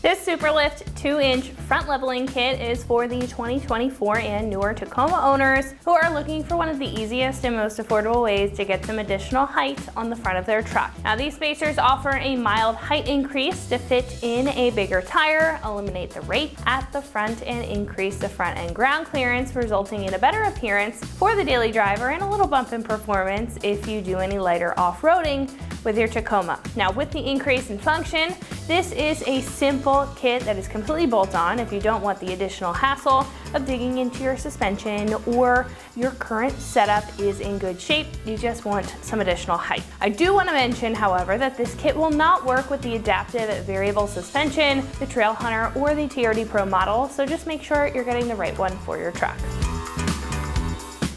This SuperLift 2-inch front leveling kit is for the 2024 and newer Tacoma owners who are looking for one of the easiest and most affordable ways to get some additional height on the front of their truck. Now these spacers offer a mild height increase to fit in a bigger tire, eliminate the rake at the front, and increase the front end ground clearance, resulting in a better appearance for the daily driver and a little bump in performance if you do any lighter off-roading with your Tacoma. Now with the increase in function, this is a simple kit that is completely bolt-on if you don't want the additional hassle of digging into your suspension or your current setup is in good shape, you just want some additional height. I do want to mention, however, that this kit will not work with the adaptive variable suspension, the Trail Hunter, or the TRD Pro model, so just make sure you're getting the right one for your truck.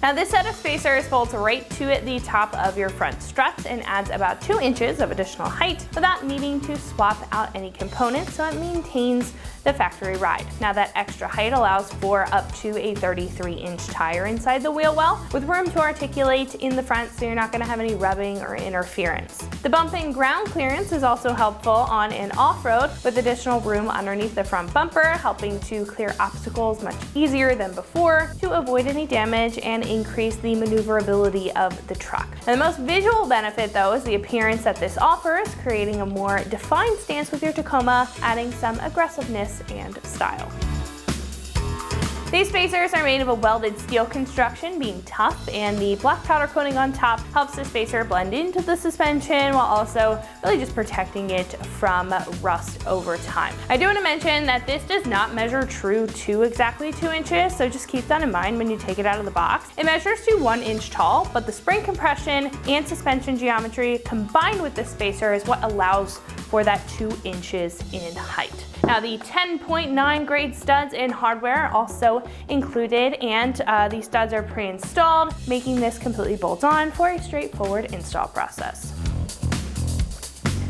Now this set of spacers folds right to the top of your front struts and adds about 2 inches of additional height without needing to swap out any components, so it maintains the factory ride. Now that extra height allows for up to a 33-inch tire inside the wheel well, with room to articulate in the front so you're not going to have any rubbing or interference. The bump in ground clearance is also helpful on and off-road, with additional room underneath the front bumper, helping to clear obstacles much easier than before to avoid any damage and increase the maneuverability of the truck. And the most visual benefit though is the appearance that this offers, creating a more defined stance with your Tacoma, adding some aggressiveness and style. These spacers are made of a welded steel construction, being tough, and the black powder coating on top helps the spacer blend into the suspension while also really just protecting it from rust over time. I do want to mention that this does not measure true to exactly 2 inches, so just keep that in mind when you take it out of the box. It measures to 1 inch tall, but the spring compression and suspension geometry combined with this spacer is what allows for that 2 inches in height. Now the 10.9 grade studs and hardware are also included, and these studs are pre-installed, making this completely bolt-on for a straightforward install process.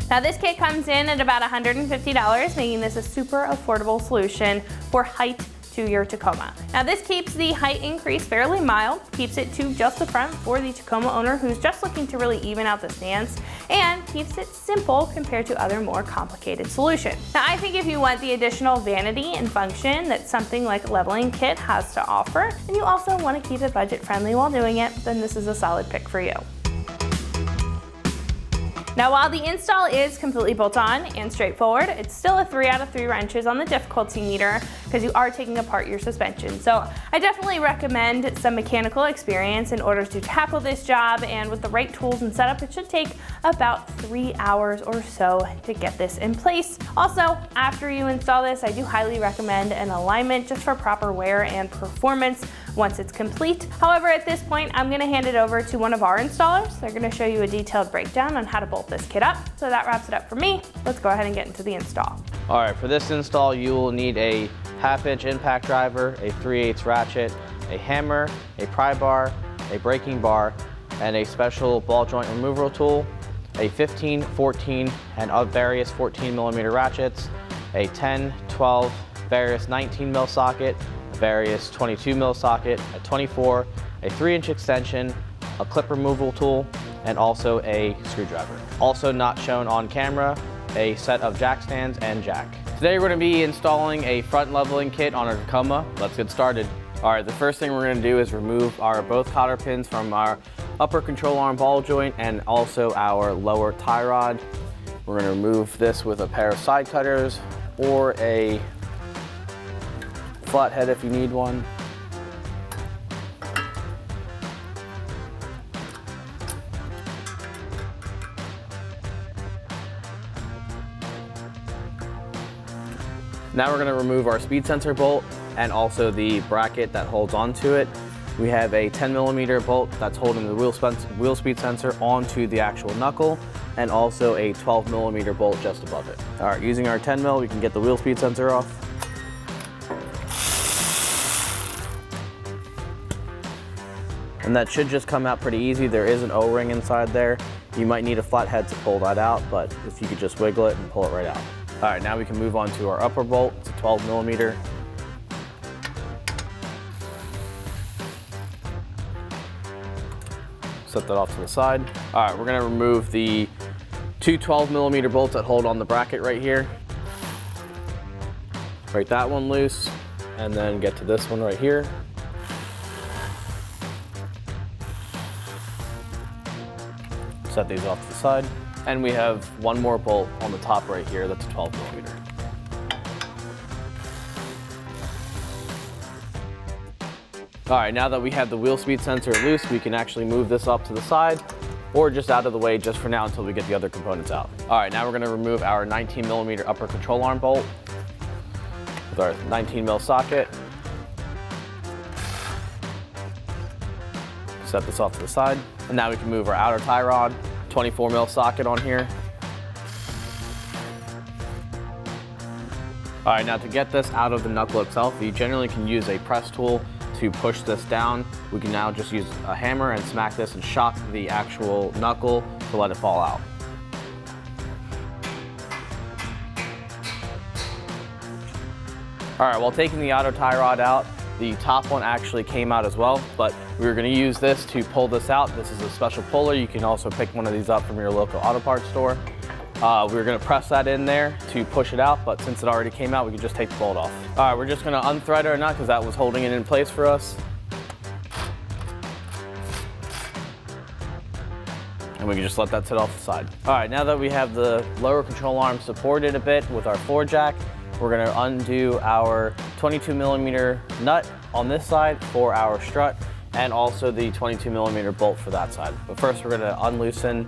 Now this kit comes in at about $150, making this a super affordable solution for height to your Tacoma. Now this keeps the height increase fairly mild, keeps it to just the front for the Tacoma owner who's just looking to really even out the stance, and keeps it simple compared to other more complicated solutions. Now I think if you want the additional vanity and function that something like a leveling kit has to offer, and you also want to keep it budget friendly while doing it, then this is a solid pick for you. Now while the install is completely bolt-on and straightforward, it's still a 3 out of 3 wrenches on the difficulty meter because you are taking apart your suspension. So I definitely recommend some mechanical experience in order to tackle this job, and with the right tools and setup, it should take about 3 hours or so to get this in place. Also, after you install this, I do highly recommend an alignment just for proper wear and performance once it's complete. However, at this point, I'm gonna hand it over to one of our installers. They're gonna show you a detailed breakdown on how to bolt this kit up. So that wraps it up for me. Let's go ahead and get into the install. All right, for this install, you will need a 1/2-inch impact driver, a 3/8 ratchet, a hammer, a pry bar, a braking bar, and a special ball joint removal tool, a 15, 14, and of various 14mm ratchets, a 10, 12, various 19mm socket, a various 22mm socket, a 24, a 3-inch extension, a clip removal tool, and also a screwdriver. Also not shown on camera, a set of jack stands and jack. Today we're going to be installing a front leveling kit on our Tacoma. Let's get started. All right, the first thing we're going to do is remove our both cotter pins from our upper control arm ball joint and also our lower tie rod. We're going to remove this with a pair of side cutters or a flathead if you need one. Now we're going to remove our speed sensor bolt and also the bracket that holds onto it. We have a 10mm bolt that's holding the wheel speed sensor onto the actual knuckle, and also a 12mm bolt just above it. All right, using our 10mm, we can get the wheel speed sensor off. And that should just come out pretty easy. There is an O-ring inside there. You might need a flathead to pull that out, but if you could just wiggle it and pull it right out. All right, now we can move on to our upper bolt. It's a 12mm. Set that off to the side. All right, we're gonna remove the two 12mm bolts that hold on the bracket right here. break that one loose, and then get to this one right here. Set these off to the side. And we have one more bolt on the top right here, that's a 12 millimeter. All right, now that we have the wheel speed sensor loose, we can actually move this up to the side or just out of the way just for now until we get the other components out. All right, now we're gonna remove our 19 millimeter upper control arm bolt with our 19 mil socket. Set this off to the side. And now we can move our outer tie rod, 24 mil socket on here. All right, now to get this out of the knuckle itself, you generally can use a press tool to push this down. We can now just use a hammer and smack this and shock the actual knuckle to let it fall out. All right, while taking the outer tie rod out, the top one actually came out as well, but we were gonna use this to pull this out. This is a special puller. You can also pick one of these up from your local auto parts store. We were gonna press that in there to push it out, but since it already came out, we can just take the bolt off. All right, we're just gonna unthread our nut because that was holding it in place for us. And we can just let that sit off the side. All right, now that we have the lower control arm supported a bit with our floor jack, we're gonna undo our 22 millimeter nut on this side for our strut and also the 22 millimeter bolt for that side. But first we're gonna unloosen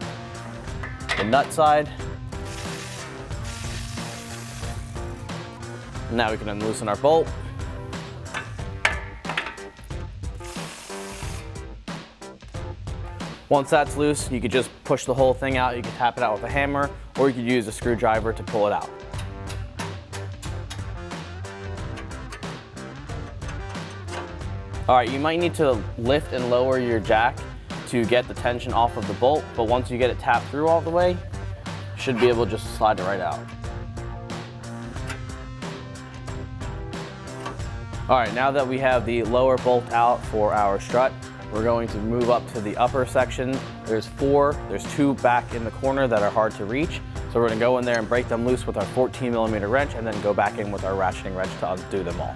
the nut side. Now we can unloosen our bolt. Once that's loose, you could just push the whole thing out. You could tap it out with a hammer, or you could use a screwdriver to pull it out. All right, you might need to lift and lower your jack to get the tension off of the bolt, but once you get it tapped through all the way, you should be able to just slide it right out. All right, now that we have the lower bolt out for our strut, we're going to move up to the upper section. There's two back in the corner that are hard to reach. So we're gonna go in there and break them loose with our 14 millimeter wrench and then go back in with our ratcheting wrench to undo them all.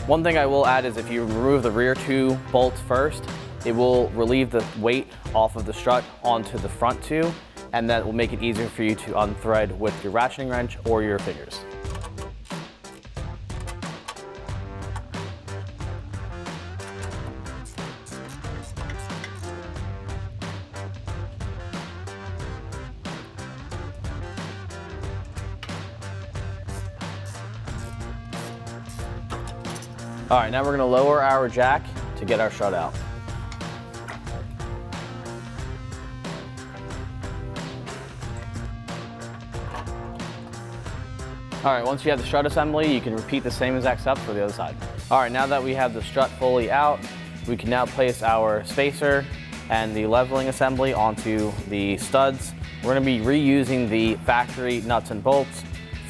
One thing I will add is if you remove the rear two bolts first, it will relieve the weight off of the strut onto the front two, and that will make it easier for you to unthread with your ratcheting wrench or your fingers. All right, now we're gonna lower our jack to get our strut out. All right, once you have the strut assembly, you can repeat the same exact steps for the other side. All right, now that we have the strut fully out, we can now place our spacer and the leveling assembly onto the studs. We're gonna be reusing the factory nuts and bolts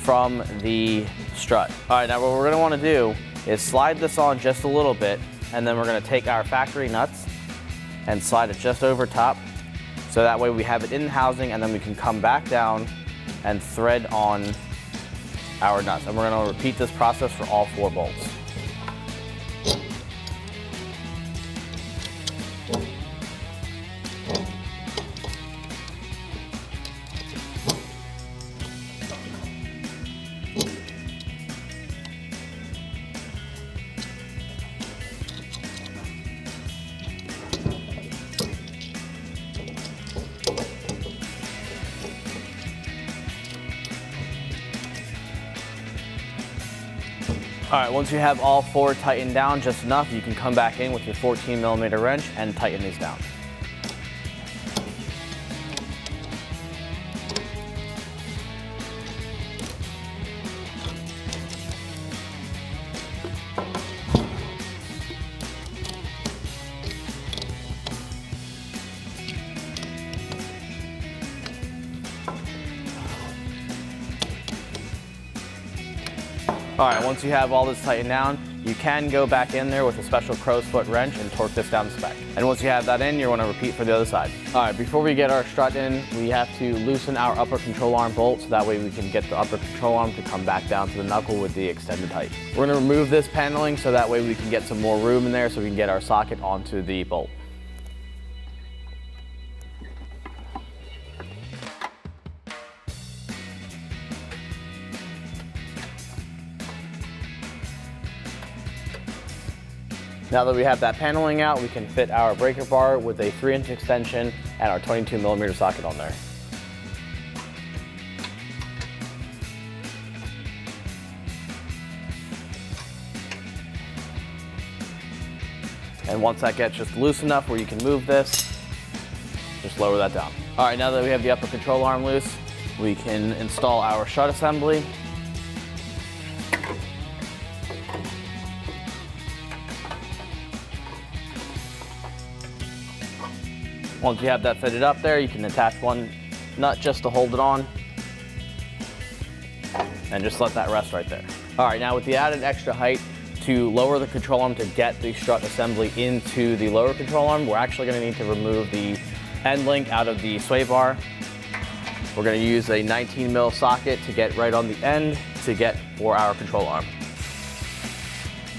from the strut. All right, now what we're gonna wanna do is slide this on just a little bit, and then we're gonna take our factory nuts and slide it just over top. So that way we have it in the housing, and then we can come back down and thread on our nuts. And we're gonna repeat this process for all 4 bolts. All right, once you have all 4 tightened down just enough, you can come back in with your 14mm wrench and tighten these down. All right, once you have all this tightened down, you can go back in there with a special crow's foot wrench and torque this down to spec. And once you have that in, you want to repeat for the other side. All right, before we get our strut in, we have to loosen our upper control arm bolt so that way we can get the upper control arm to come back down to the knuckle with the extended height. We're going to remove this paneling so that way we can get some more room in there so we can get our socket onto the bolt. Now that we have that paneling out, we can fit our breaker bar with a 3-inch extension and our 22mm socket on there. And once that gets just loose enough where you can move this, just lower that down. All right, now that we have the upper control arm loose, we can install our strut assembly. Once you have that fitted up there, you can attach one nut just to hold it on and just let that rest right there. All right, now with the added extra height to lower the control arm to get the strut assembly into the lower control arm, we're actually gonna need to remove the end link out of the sway bar. We're gonna use a 19mm socket to get right on the end to get for our control arm.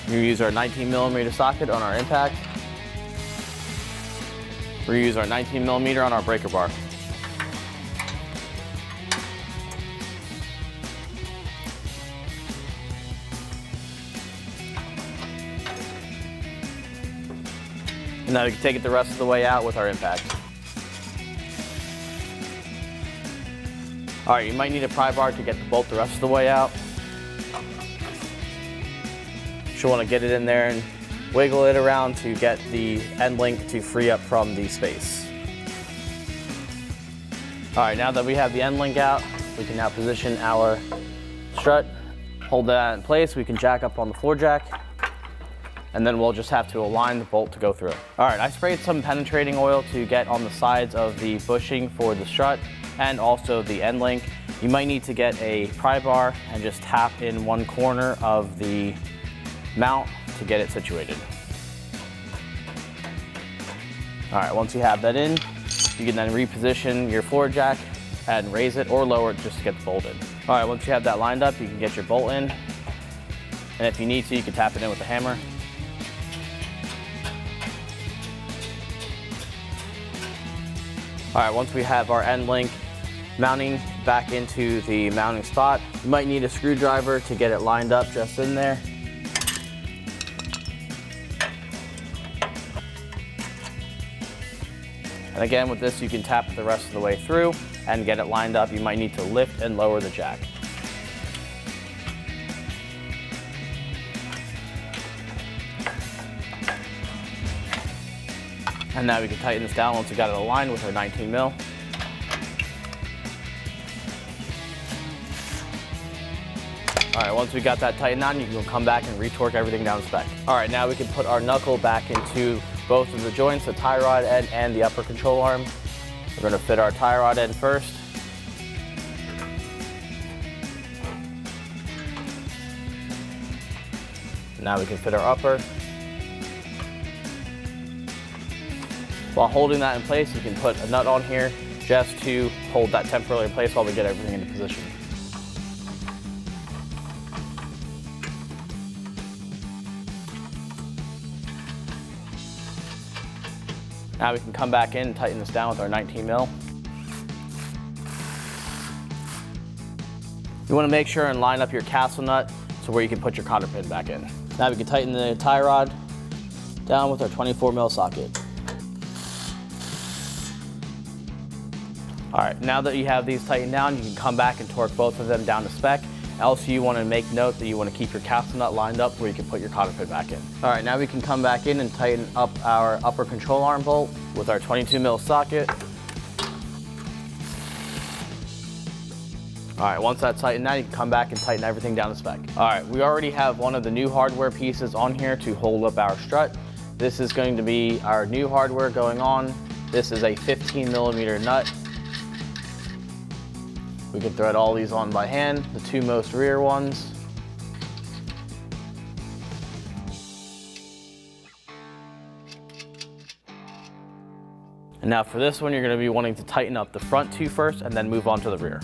We use our 19mm socket on our impact. We use our 19mm on our breaker bar. And now we can take it the rest of the way out with our impact. All right, you might need a pry bar to get the bolt the rest of the way out. You'll want to get it in there and wiggle it around to get the end link to free up from the space. All right, now that we have the end link out, we can now position our strut, hold that in place. We can jack up on the floor jack, and then we'll just have to align the bolt to go through. All right, I sprayed some penetrating oil to get on the sides of the bushing for the strut and also the end link. You might need to get a pry bar and just tap in one corner of the mount to get it situated. All right, once you have that in, you can then reposition your floor jack and raise it or lower it just to get the bolt in. All right, once you have that lined up, you can get your bolt in. And if you need to, you can tap it in with a hammer. All right, once we have our end link mounting back into the mounting spot, you might need a screwdriver to get it lined up just in there. And again, with this, you can tap it the rest of the way through and get it lined up. You might need to lift and lower the jack. And now we can tighten this down once we got it aligned with our 19mm. All right, once we got that tightened on, you can come back and retorque everything down to spec. All right, now we can put our knuckle back into both of the joints, the tie rod end and the upper control arm. We're going to fit our tie rod end first. Now we can fit our upper. While holding that in place, you can put a nut on here just to hold that temporarily in place while we get everything into position. Now we can come back in and tighten this down with our 19mm. You want to make sure and line up your castle nut so where you can put your cotter pin back in. Now we can tighten the tie rod down with our 24mm socket. All right, now that you have these tightened down, you can come back and torque both of them down to spec. Also, you want to make note that you want to keep your capsule nut lined up where you can put your cotter pin back in. All right, now we can come back in and tighten up our upper control arm bolt with our 22mm socket. All right, once that's tightened now, you can come back and tighten everything down to spec. All right, we already have one of the new hardware pieces on here to hold up our strut. This is going to be our new hardware going on. This is a 15mm nut. We can thread all these on by hand, the two most rear ones. And now for this one, you're going to be wanting to tighten up the front two first and then move on to the rear.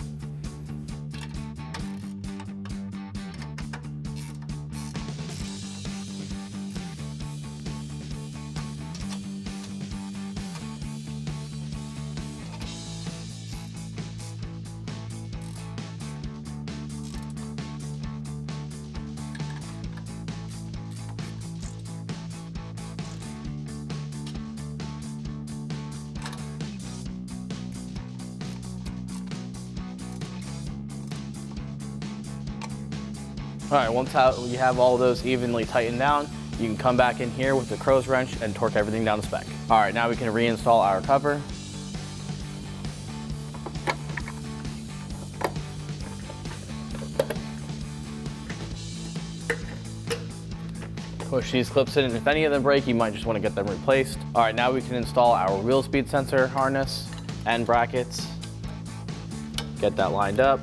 All right, once you have all those evenly tightened down, you can come back in here with the crow's wrench and torque everything down to spec. All right, now we can reinstall our cover. Push these clips in, and if any of them break, you might just want to get them replaced. All right, now we can install our wheel speed sensor harness and brackets. Get that lined up.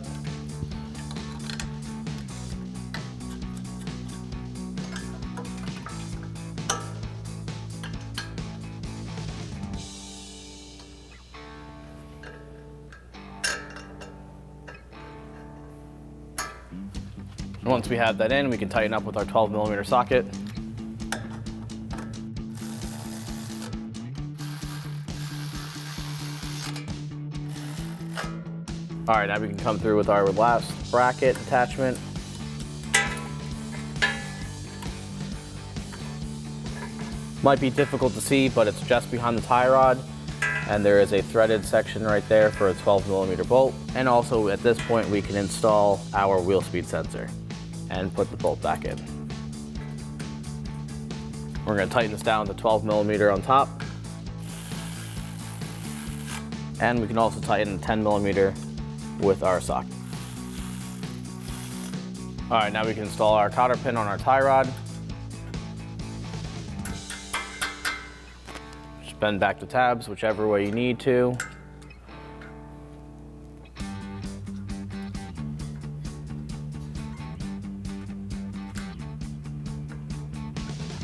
And once we have that in, we can tighten up with our 12mm socket. All right, now we can come through with our last bracket attachment. Might be difficult to see, but it's just behind the tie rod. And there is a threaded section right there for a 12mm bolt. And also at this point, we can install our wheel speed sensor and put the bolt back in. We're gonna tighten this down with the 12mm on top. And we can also tighten 10mm with our socket. All right, now we can install our cotter pin on our tie rod. Just bend back the tabs whichever way you need to.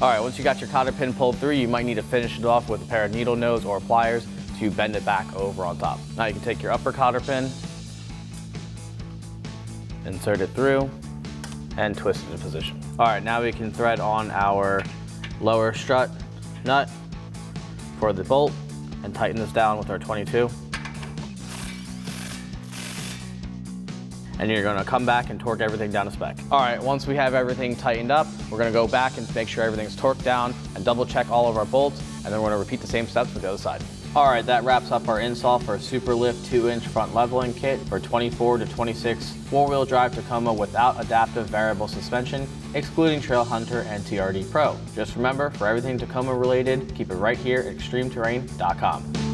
All right, once you got your cotter pin pulled through, you might need to finish it off with a pair of needle nose or pliers to bend it back over on top. Now you can take your upper cotter pin, insert it through, and twist it into position. All right, now we can thread on our lower strut nut for the bolt and tighten this down with our 22. And you're gonna come back and torque everything down to spec. All right, once we have everything tightened up, we're gonna go back and make sure everything's torqued down and double check all of our bolts, and then we're gonna repeat the same steps for the other side. All right, that wraps up our install for a SuperLift 2-inch front leveling kit for 24 to 26 four-wheel drive Tacoma without adaptive variable suspension, excluding Trail Hunter and TRD Pro. Just remember, for everything Tacoma related, keep it right here at ExtremeTerrain.com.